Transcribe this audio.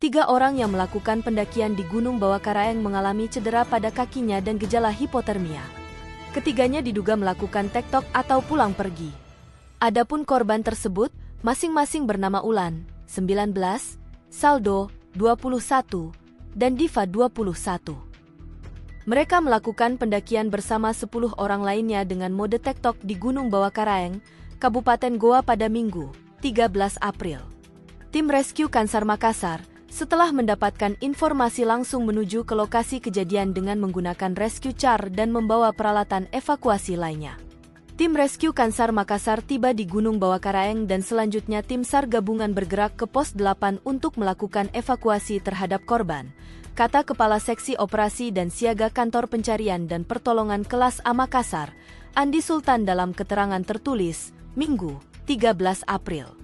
3 orang yang melakukan pendakian di Gunung Bawakaraeng mengalami cedera pada kakinya dan gejala hipotermia. Ketiganya diduga melakukan tektok atau pulang pergi. Adapun korban tersebut masing-masing bernama Ulan, 19, Saldo, 21, dan Diva 21. Mereka melakukan pendakian bersama 10 orang lainnya dengan mode tektok di Gunung Bawakaraeng, Kabupaten Goa pada Minggu, 13 April. Tim Rescue Kansar Makassar, setelah mendapatkan informasi langsung menuju ke lokasi kejadian dengan menggunakan rescue car dan membawa peralatan evakuasi lainnya. Tim Rescue Kansar Makassar tiba di Gunung Bawakaraeng dan selanjutnya tim SAR gabungan bergerak ke Pos 8 untuk melakukan evakuasi terhadap korban, kata Kepala Seksi Operasi dan Siaga Kantor Pencarian dan Pertolongan Kelas A Makassar, Andi Sultan dalam keterangan tertulis, Minggu, 13 April.